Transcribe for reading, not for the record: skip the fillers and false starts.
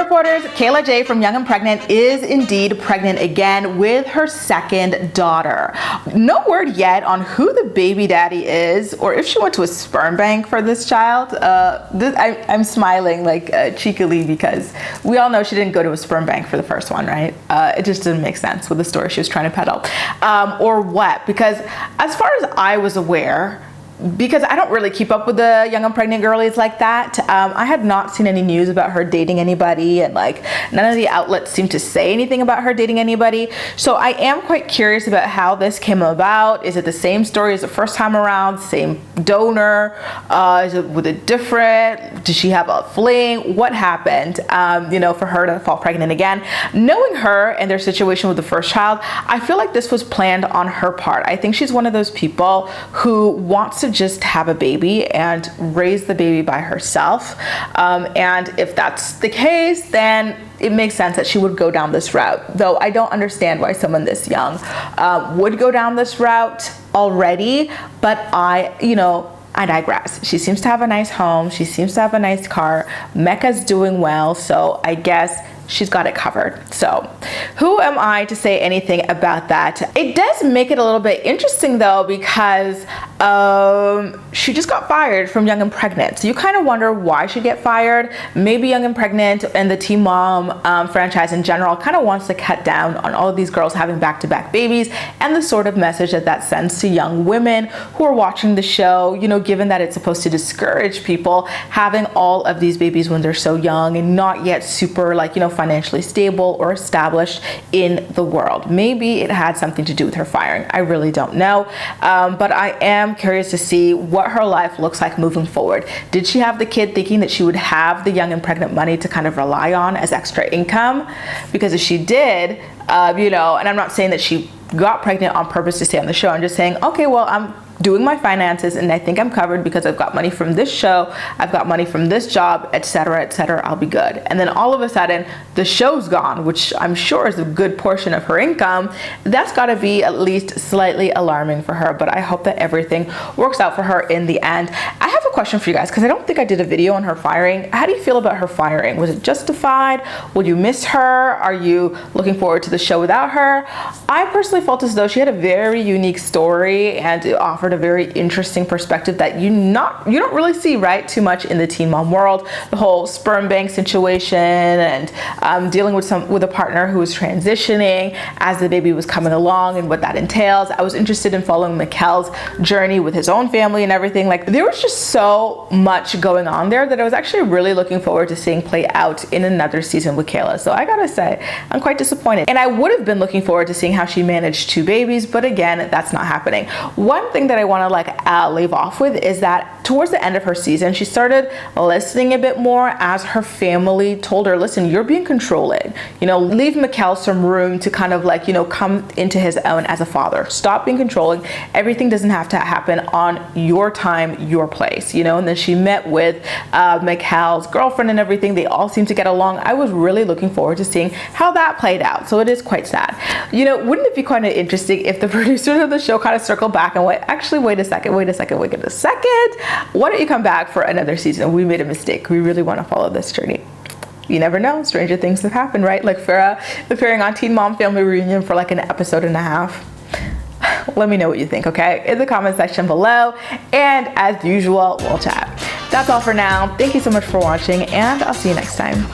reporters, Kayla J from Young and Pregnant is indeed pregnant again with her second daughter. No word yet on who the baby daddy is or if she went to a sperm bank for this child. I'm smiling like cheekily because we all know she didn't go to a sperm bank for the first one, right? It just didn't make sense with the story she was trying to peddle. Or what? Because as far as I was aware, because I don't really keep up with the young and pregnant girlies like that, I had not seen any news about her dating anybody, and like none of the outlets seem to say anything about her dating anybody. So I am quite curious about how this came about. Is it the same story as the first time around? Same donor? Is it with a different? Did she have a fling? What happened, for her to fall pregnant again? Knowing her and their situation with the first child, I feel like this was planned on her part. I think she's one of those people who wants to just have a baby and raise the baby by herself. And if that's the case, then it makes sense that she would go down this route. Though I don't understand why someone this young would go down this route already, but I digress. She seems to have a nice home. She seems to have a nice car. Mecca's doing well, so I guess she's got it covered. So who am I to say anything about that? It does make it a little bit interesting though, because she just got fired from Young and Pregnant. So you kind of wonder why she'd get fired. Maybe Young and Pregnant and the Teen Mom franchise in general kind of wants to cut down on all of these girls having back-to-back babies and the sort of message that that sends to young women who are watching the show, given that it's supposed to discourage people having all of these babies when they're so young and not yet super financially stable or established in the world. Maybe it had something to do with her firing. I really don't know. But I am curious to see what her life looks like moving forward. Did she have the kid thinking that she would have the Young and Pregnant money to kind of rely on as extra income? Because if she did, and I'm not saying that she got pregnant on purpose to stay on the show. I'm just saying, okay, well, I'm doing my finances and I think I'm covered because I've got money from this show, I've got money from this job, etc., I'll be good. And then all of a sudden the show's gone, which I'm sure is a good portion of her income. That's got to be at least slightly alarming for her, but I hope that everything works out for her in the end. I have a question for you guys because I don't think I did a video on her firing. How do you feel about her firing? Was it justified? Will you miss her? Are you looking forward to the show without her? I personally felt as though she had a very unique story and it offered a very interesting perspective that you don't really see too much in the teen mom world. The whole sperm bank situation and dealing with a partner who was transitioning as the baby was coming along and what that entails. I was interested in following Mikkel's journey with his own family and everything. Like, there was just so much going on there that I was actually really looking forward to seeing play out in another season with Kayla. So I gotta say, I'm quite disappointed. And I would have been looking forward to seeing how she managed 2 babies, but again, that's not happening. One thing that I want to leave off with is that towards the end of her season, she started listening a bit more as her family told her, listen, you're being controlling. Leave Mikkel some room to kind of come into his own as a father. Stop being controlling. Everything doesn't have to happen on your time, your place, and then she met with Mikkel's girlfriend and everything. They all seem to get along. I was really looking forward to seeing how that played out. So it is quite sad. Wouldn't it be kind of interesting if the producers of the show kind of circle back and wait a second. Why don't you come back for another season? We made a mistake. We really want to follow this journey. You never know. Stranger things have happened, right? Like Farrah appearing on Teen Mom Family Reunion for an episode and a half. Let me know what you think, okay? In the comment section below. And as usual, we'll chat. That's all for now. Thank you so much for watching, and I'll see you next time.